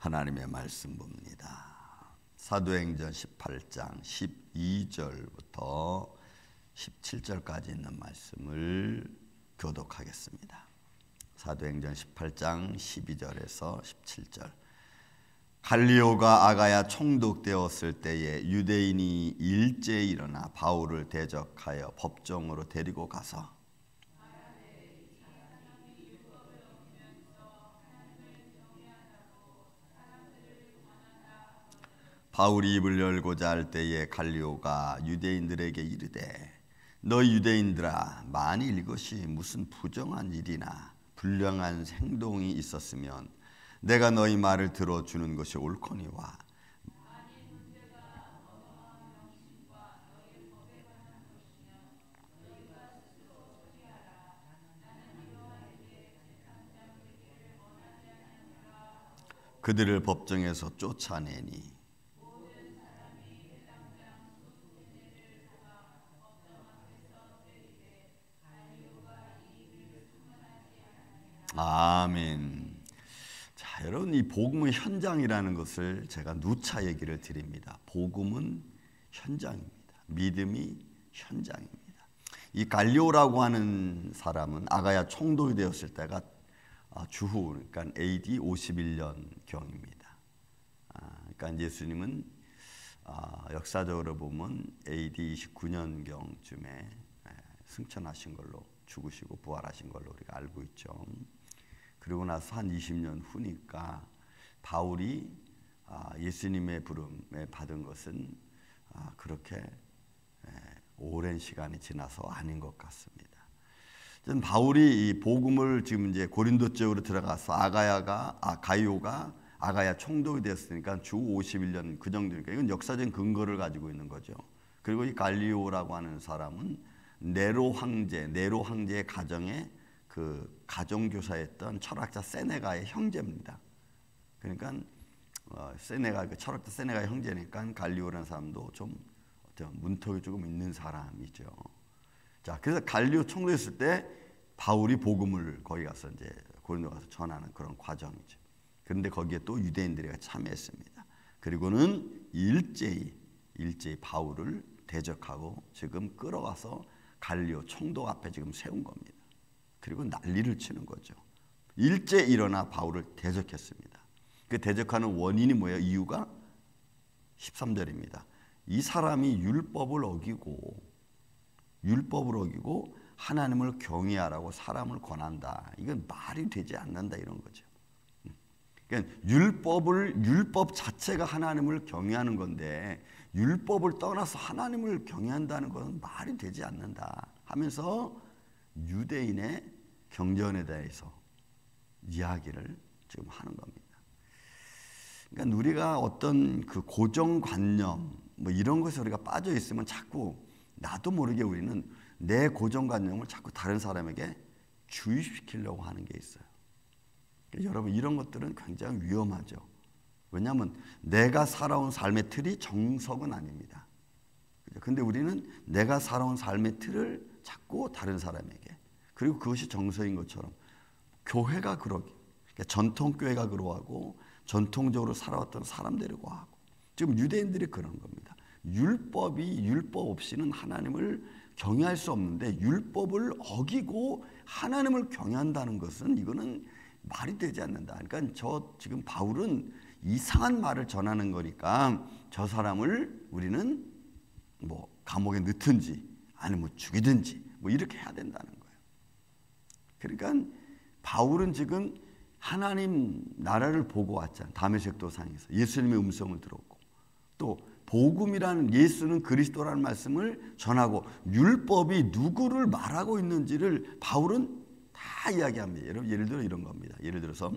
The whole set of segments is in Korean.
하나님의 말씀 봅니다. 사도행전 18장 12절부터 17절까지 있는 말씀을 교독하겠습니다. 사도행전 18장 12절에서 17절. 갈리오가 아가야 총독되었을 때에 유대인이 일제히 일어나 바울을 대적하여 법정으로 데리고 가서 바울이 입을 열고자 할 때에 갈리오가 유대인들에게 이르되 너희 유대인들아, 만일 이것이 무슨 부정한 일이나 불량한 행동이 있었으면 내가 너희 말을 들어주는 것이 옳거니와 그들을 법정에서 쫓아내니 아멘. 자, 여러분, 이 복음의 현장이라는 것을 제가 누차 얘기를 드립니다. 복음은 현장입니다. 믿음이 현장입니다. 이 갈리오라고 하는 사람은 아가야 총독이 되었을 때가 주후, 그러니까 AD 51년 경입니다. 그러니까 예수님은 역사적으로 보면 AD 29년 경쯤에 승천하신 걸로, 죽으시고 부활하신 걸로 우리가 알고 있죠. 그리고 나서 한 20년 후니까 바울이 예수님의 부름에 받은 것은 그렇게 오랜 시간이 지나서 아닌 것 같습니다. 바울이 이 복음을 지금 이제 고린도 쪽으로 들어가서 가이오가 아가야 총독이 되었으니까 주 51년 그 정도니까 이건 역사적인 근거를 가지고 있는 거죠. 그리고 이 갈리오라고 하는 사람은 네로 황제의 가정에 그 가정교사였던 철학자 세네가의 형제입니다. 그러니까 그 철학자 세네가의 형제니까 갈리오라는 사람도 좀 문턱이 조금 있는 사람이죠. 자, 그래서 갈리오 총독했을 때 바울이 복음을 거기 가서 이제 고린도 가서 전하는 그런 과정이죠. 그런데 거기에 또 유대인들이 참여했습니다. 그리고는 일제히 바울을 대적하고 지금 끌어와서 갈리오 총독 앞에 지금 세운 겁니다. 그리고 난리를 치는 거죠. 일제히 일어나 바울을 대적했습니다. 그 대적하는 원인이 뭐예요? 이유가 13절입니다. 이 사람이 율법을 어기고 하나님을 경외하라고 사람을 권한다. 이건 말이 되지 않는다, 이런 거죠. 그러니까 율법 자체가 하나님을 경외하는 건데 율법을 떠나서 하나님을 경외한다는 것은 말이 되지 않는다 하면서 유대인의 경전에 대해서 이야기를 지금 하는 겁니다. 그러니까 우리가 어떤 그 고정관념 뭐 이런 것에 우리가 빠져 있으면 자꾸 나도 모르게 우리는 내 고정관념을 자꾸 다른 사람에게 주입시키려고 하는 게 있어요. 그러니까 여러분, 이런 것들은 굉장히 위험하죠. 왜냐하면 내가 살아온 삶의 틀이 정석은 아닙니다. 그런데 우리는 내가 살아온 삶의 틀을 자꾸 다른 사람에게, 그리고 그것이 정서인 것처럼 교회가 그러기, 그러니까 전통교회가 그러하고 전통적으로 살아왔던 사람들이고 하고, 지금 유대인들이 그런 겁니다. 율법 없이는 하나님을 경외할 수 없는데 율법을 어기고 하나님을 경외한다는 것은 이거는 말이 되지 않는다. 그러니까 지금 바울은 이상한 말을 전하는 거니까 저 사람을 우리는 뭐 감옥에 넣든지 아니면 뭐 죽이든지 뭐 이렇게 해야 된다는 거예요. 그러니까 바울은 지금 하나님 나라를 보고 왔잖아요. 다메섹 도상에서 예수님의 음성을 들었고, 또 복음이라는 예수는 그리스도라는 말씀을 전하고 율법이 누구를 말하고 있는지를 바울은 다 이야기합니다. 예를 들어 이런 겁니다. 예를 들어서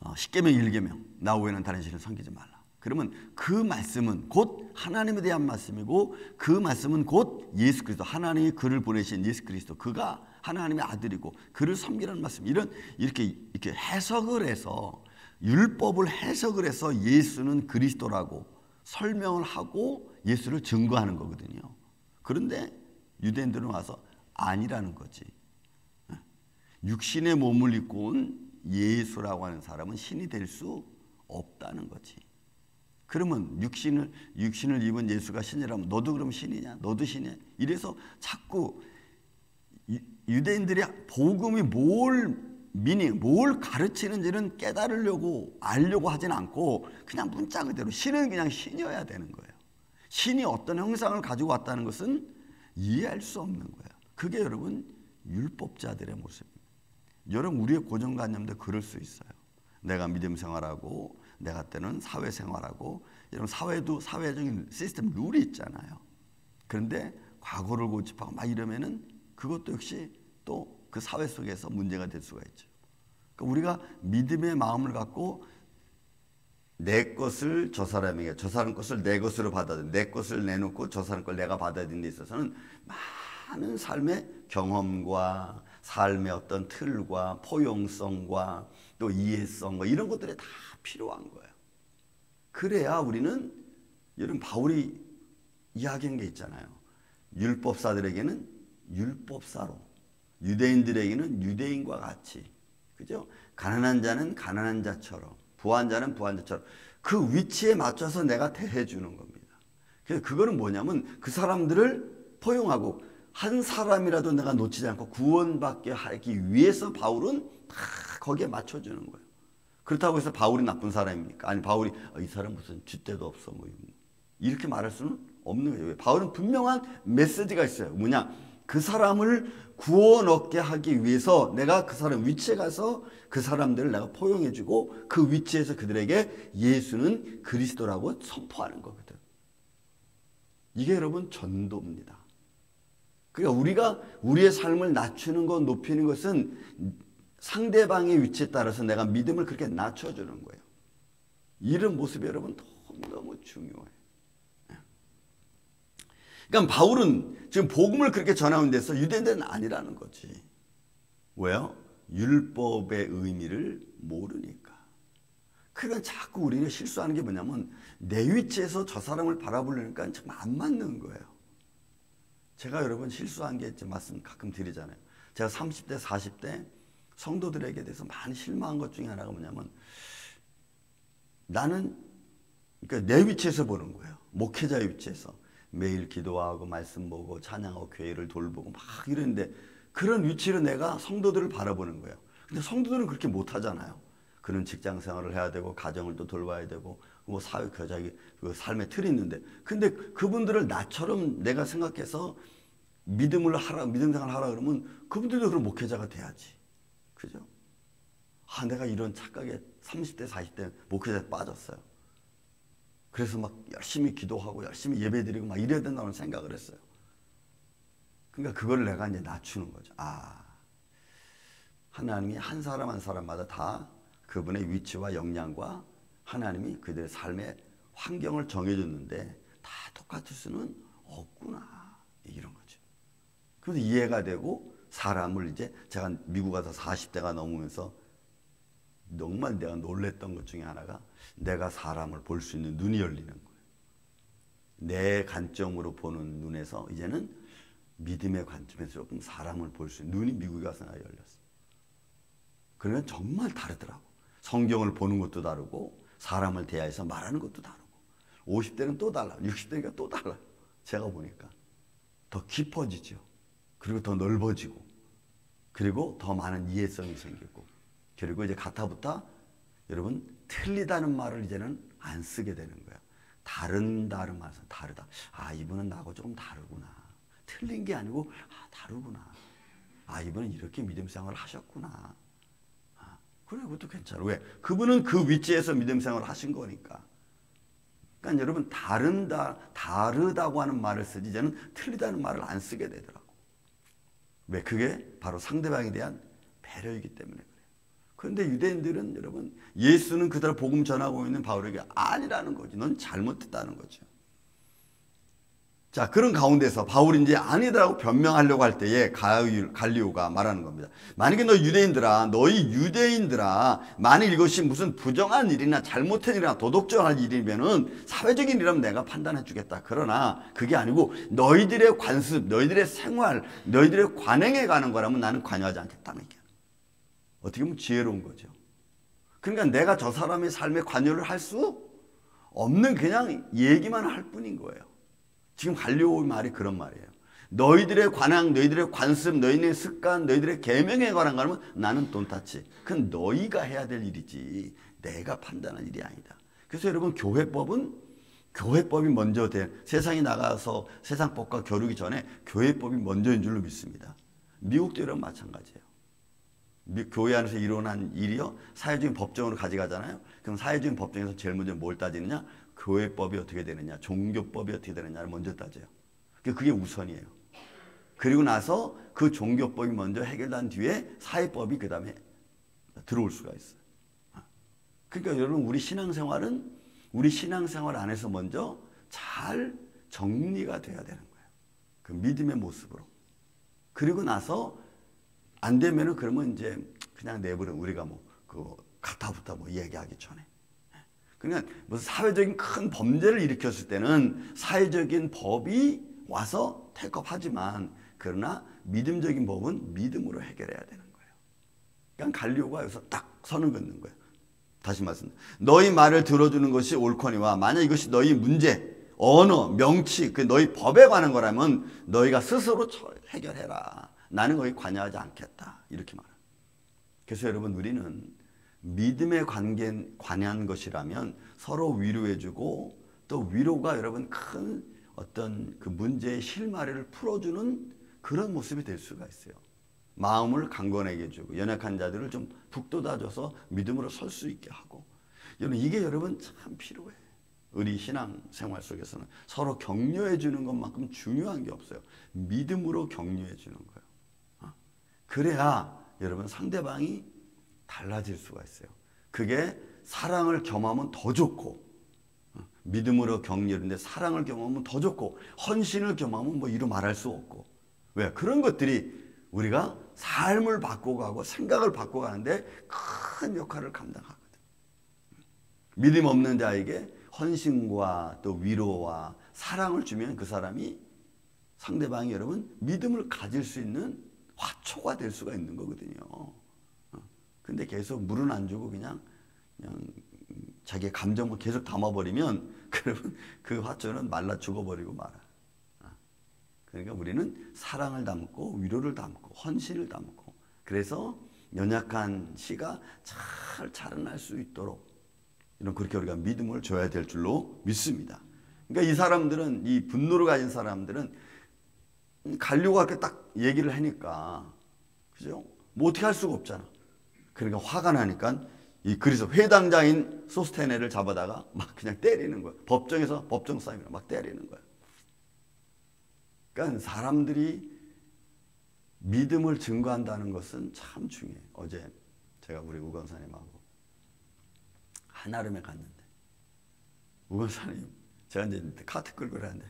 10계명 1계명 나 외에는 다른 신을 섬기지 말라. 그러면 그 말씀은 곧 하나님에 대한 말씀이고, 그 말씀은 곧 예수 그리스도, 하나님이 그를 보내신 예수 그리스도, 그가 하나님의 아들이고 그를 섬기라는 말씀, 이렇게 해석을 해서, 율법을 해석을 해서 예수는 그리스도라고 설명을 하고 예수를 증거하는 거거든요. 그런데 유대인들은 와서 아니라는 거지. 육신의 몸을 입고 온 예수라고 하는 사람은 신이 될 수 없다는 거지. 그러면 육신을 입은 예수가 신이라면 너도 그럼 신이냐? 너도 신이냐? 이래서 자꾸 유대인들이 복음이 뭘 가르치는지는 깨달으려고 알려고 하진 않고 그냥 문자 그대로 신은 그냥 신이어야 되는 거예요. 신이 어떤 형상을 가지고 왔다는 것은 이해할 수 없는 거예요. 그게 여러분 율법자들의 모습입니다. 여러분 우리의 고정관념도 그럴 수 있어요. 내가 믿음 생활하고 내가 때는 사회생활하고 여러분 사회도 사회적인 시스템 룰이 있잖아요. 그런데 과거를 고집하고 막 이러면은 그것도 역시 또 그 사회 속에서 문제가 될 수가 있죠. 그러니까 우리가 믿음의 마음을 갖고 내 것을 저 사람에게, 저 사람 것을 내 것으로 받아들이는, 내 것을 내놓고 저 사람 걸 내가 받아들이는 데 있어서는 많은 삶의 경험과 삶의 어떤 틀과 포용성과 또 이해성과 이런 것들이 다 필요한 거예요. 그래야 우리는 여러분 바울이 이야기한 게 있잖아요. 율법사들에게는 율법사로, 유대인들에게는 유대인과 같이, 그죠? 가난한 자는 가난한 자처럼, 부한 자는 부한 자처럼 그 위치에 맞춰서 내가 대해주는 겁니다. 그래서 그거는 뭐냐면 그 사람들을 포용하고 한 사람이라도 내가 놓치지 않고 구원받게 하기 위해서 바울은 다 거기에 맞춰주는 거예요. 그렇다고 해서 바울이 나쁜 사람입니까? 아니 바울이 이 사람 무슨 쥐떼도 없어 뭐 이렇게 말할 수는 없는 거예요. 바울은 분명한 메시지가 있어요. 뭐냐? 그 사람을 구원 얻게 하기 위해서 내가 그 사람 위치에 가서 그 사람들을 내가 포용해주고 그 위치에서 그들에게 예수는 그리스도라고 선포하는 거거든. 이게 여러분 전도입니다. 그러니까 우리가 우리의 삶을 낮추는 것, 높이는 것은 상대방의 위치에 따라서 내가 믿음을 그렇게 낮춰주는 거예요. 이런 모습이 여러분 너무 중요해요. 그러니까 바울은 지금 복음을 그렇게 전하는 데서 유대인들은 아니라는 거지. 왜요? 율법의 의미를 모르니까. 그러니까 자꾸 우리는 실수하는 게 뭐냐면 내 위치에서 저 사람을 바라보려니까 정말 안 맞는 거예요. 제가 여러분 실수한 게 말씀 가끔 드리잖아요. 제가 30대, 40대 성도들에게 대해서 많이 실망한 것 중에 하나가 뭐냐면 나는 그러니까 내 위치에서 보는 거예요. 목회자의 위치에서. 매일 기도하고 말씀 보고 찬양하고 교회를 돌보고 막 이러는데 그런 위치로 내가 성도들을 바라보는 거예요. 근데 성도들은 그렇게 못하잖아요. 그는 직장 생활을 해야 되고 가정을 또 돌봐야 되고 뭐 사회 자기 그 삶의 틀이 있는데 근데 그분들을 나처럼 내가 생각해서 믿음 생활을 하라 그러면 그분들도 그런 목회자가 돼야지. 그죠? 내가 이런 착각에 30대 40대 목회자에 빠졌어요. 그래서 막 열심히 기도하고 열심히 예배드리고 막 이래야 된다는 생각을 했어요. 그러니까 그걸 내가 이제 낮추는 거죠. 하나님이 한 사람 한 사람마다 다 그분의 위치와 역량과 하나님이 그들의 삶의 환경을 정해줬는데 다 똑같을 수는 없구나. 이런 거죠. 그래서 이해가 되고 사람을 이제 제가 미국 가서 40대가 넘으면서 정말 내가 놀랬던 것 중에 하나가 내가 사람을 볼 수 있는 눈이 열리는 거예요. 내 관점으로 보는 눈에서 이제는 믿음의 관점에서 조금 사람을 볼 수 있는 눈이 미국에 가서 나 열렸어. 그러면 정말 다르더라고. 성경을 보는 것도 다르고 사람을 대해서 말하는 것도 다르고 50대는 또 달라. 60대니까 또 달라요. 제가 보니까 더 깊어지죠. 그리고 더 넓어지고 그리고 더 많은 이해성이 생기고 그리고 이제 가타부터 여러분 틀리다는 말을 이제는 안 쓰게 되는 거예요. 다른 말에서 다르다. 이분은 나하고 조금 다르구나. 틀린 게 아니고 다르구나. 이분은 이렇게 믿음 생활을 하셨구나. 그래 그것도 괜찮아. 왜? 그분은 그 위치에서 믿음 생활을 하신 거니까. 그러니까 여러분 다르다고 하는 말을 쓰지 이제는 틀리다는 말을 안 쓰게 되더라고. 왜? 그게 바로 상대방에 대한 배려이기 때문에 그래요. 그런데 유대인들은 여러분 예수는 그대로 복음 전하고 있는 바울에게 아니라는 거지. 넌 잘못했다는 거죠. 자, 그런 가운데서 바울이 이제 아니다라고 변명하려고 할 때에 갈리오가 말하는 겁니다. 만약에 너희 유대인들아, 만일 이것이 무슨 부정한 일이나 잘못한 일이나 도덕적인 일이면은 사회적인 일이라면 내가 판단해 주겠다. 그러나 그게 아니고 너희들의 관습, 너희들의 생활, 너희들의 관행에 가는 거라면 나는 관여하지 않겠다는 얘기야. 어떻게 보면 지혜로운 거죠. 그러니까 내가 저 사람의 삶에 관여를 할 수 없는 그냥 얘기만 할 뿐인 거예요. 지금 갈릴리오의 말이 그런 말이에요. 너희들의 관항, 너희들의 관습, 너희들의 습관, 너희들의 계명에 관한 거는 나는 돈타치. 그건 너희가 해야 될 일이지 내가 판단할 일이 아니다. 그래서 여러분 교회법이 먼저 세상에 나가서 세상 법과 겨루기 전에 교회법이 먼저인 줄로 믿습니다. 미국도 이런 마찬가지예요. 교회 안에서 일어난 일이요 사회적인 법정으로 가져가잖아요. 그럼 사회적인 법정에서 제일 먼저 뭘 따지느냐? 교회법이 어떻게 되느냐, 종교법이 어떻게 되느냐를 먼저 따져요. 그게 우선이에요. 그리고 나서 그 종교법이 먼저 해결된 뒤에 사회법이 그 다음에 들어올 수가 있어요. 그러니까 여러분 우리 신앙생활 안에서 먼저 잘 정리가 돼야 되는 거예요. 그 믿음의 모습으로. 그리고 나서 안 되면은 그러면 이제 그냥 내버려 우리가 가타부타 얘기하기 전에. 그러니까 무슨 사회적인 큰 범죄를 일으켰을 때는 사회적인 법이 와서 테이크업하지만 그러나 믿음적인 법은 믿음으로 해결해야 되는 거예요. 그러니까 갈릴리오가 여기서 딱 선을 긋는 거예요. 다시 말씀드립니다. 너희 말을 들어주는 것이 옳거니와 만약 이것이 너희 문제, 언어, 명치, 너희 법에 관한 거라면 너희가 스스로 해결해라. 나는 거기 관여하지 않겠다. 이렇게 말합니다. 그래서 여러분 우리는 믿음에 관한 것이라면 서로 위로해주고 또 위로가 여러분 큰 어떤 그 문제의 실마리를 풀어주는 그런 모습이 될 수가 있어요. 마음을 강건하게 해주고 연약한 자들을 좀 북돋아줘서 믿음으로 설 수 있게 하고 이게 여러분 참 필요해요. 우리 신앙생활 속에서는 서로 격려해 주는 것만큼 중요한 게 없어요. 믿음으로 믿음으로 주는 거예요. 그래야 여러분 상대방이 달라질 수가 있어요. 그게 사랑을 겸하면 더 좋고 믿음으로 격려인데 사랑을 겸하면 더 좋고 헌신을 겸하면 이루 말할 수 없고 왜? 그런 것들이 우리가 삶을 바꿔가고 생각을 바꿔가는데 큰 역할을 감당하거든. 믿음 없는 자에게 헌신과 또 위로와 사랑을 주면 그 사람이 상대방이 여러분 믿음을 가질 수 있는 화초가 될 수가 있는 거거든요. 근데 계속 물은 안 주고 그냥 자기의 감정을 계속 담아버리면 그러면 그 화초는 말라 죽어버리고 말아. 그러니까 우리는 사랑을 담고 위로를 담고 헌신을 담고 그래서 연약한 씨가 잘 자라날 수 있도록 그렇게 우리가 믿음을 줘야 될 줄로 믿습니다. 그러니까 이 사람들은 이 분노를 가진 사람들은 갈릴리오가 그렇게 딱 얘기를 하니까 그죠? 어떻게 할 수가 없잖아. 그러니까 화가 나니까 이 그래서 회당장인 소스테네를 잡아다가 막 그냥 때리는 거야. 법정에서 법정 싸움이라 막 때리는 거야. 그러니까 사람들이 믿음을 증거한다는 것은 참 중요해요. 어제 제가 우리 우건사님하고 한아름에 갔는데 우건사님 제가 이제 카트 끌고 가는데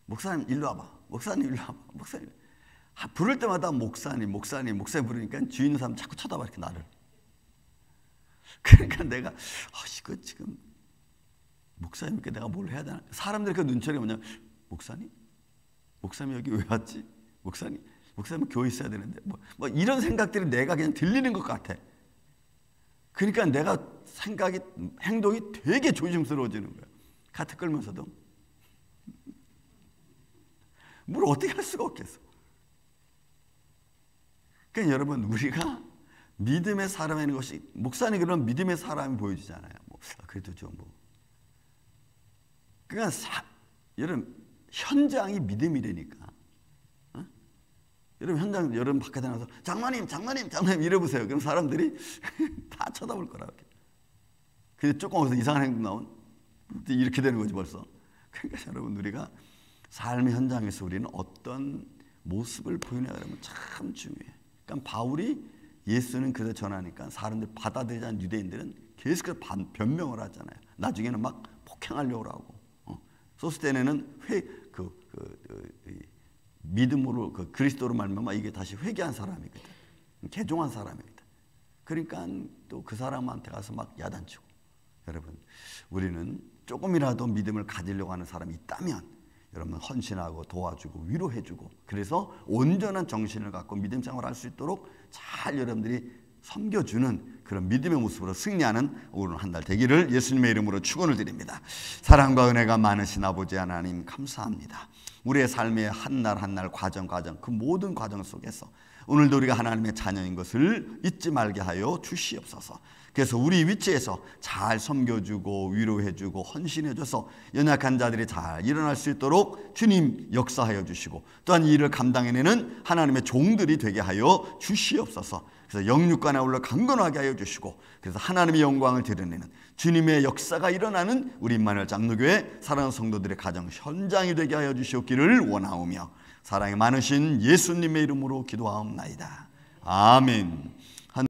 목사님 일로 와봐. 목사님 일로 와봐. 목사님 부를 때마다 목사님 부르니까 주위 있는 사람 자꾸 쳐다봐 이렇게 나를. 그러니까 내가 이거 지금 목사님께 내가 뭘 해야 되나? 사람들이 그 눈초리가 뭐냐? 목사님 여기 왜 왔지? 목사님 교회 있어야 되는데 뭐 이런 생각들이 내가 그냥 들리는 것 같아. 그러니까 내가 행동이 되게 조심스러워지는 거야. 카트 끌면서도 뭘 어떻게 할 수가 없겠어. 그러니까 여러분 우리가 믿음의 사람이라는 것이 목사님 그런 믿음의 사람이 보여주잖아요. 그래도 좀 그러니까 여러분 현장이 믿음이라니까. 여러분 여러분 바깥에 나가서 장로님 이래보세요. 그럼 사람들이 다 쳐다볼 거라고. 근데 조금 어디서 이상한 행동 나온 이렇게 되는 거지 벌써. 그러니까 여러분 우리가 삶의 현장에서 우리는 어떤 모습을 보이느냐 그러면 참 중요해. 그러니까 바울이 예수는 그래서 전하니까 사람들 받아들이지 않은 유대인들은 계속해서 변명을 하잖아요. 나중에는 막 폭행하려고 하고. 소스테네는 믿음으로 그리스도로 말미암아 이게 다시 회개한 사람이거든. 개종한 사람이거든. 그러니까 또 그 사람한테 가서 막 야단치고. 여러분 우리는 조금이라도 믿음을 가지려고 하는 사람이 있다면 여러분 헌신하고 도와주고 위로해주고 그래서 온전한 정신을 갖고 믿음 생활을 할 수 있도록 잘 여러분들이 섬겨주는 그런 믿음의 모습으로 승리하는 오늘 한 달 되기를 예수님의 이름으로 축원을 드립니다. 사랑과 은혜가 많으신 아버지 하나님 감사합니다. 우리의 삶의 한 날 한 날 과정 그 모든 과정 속에서 오늘도 우리가 하나님의 자녀인 것을 잊지 말게 하여 주시옵소서. 그래서 우리 위치에서 잘 섬겨주고 위로해주고 헌신해줘서 연약한 자들이 잘 일어날 수 있도록 주님 역사하여 주시고 또한 이 일을 감당해내는 하나님의 종들이 되게 하여 주시옵소서. 그래서 영육간에 올라 강건하게 하여 주시고 그래서 하나님의 영광을 드러내는 주님의 역사가 일어나는 우리 임마누엘 장로교회 사랑하는 성도들의 가정 현장이 되게 하여 주시옵기를 원하오며 사랑이 많으신 예수님의 이름으로 기도하옵나이다. 아멘.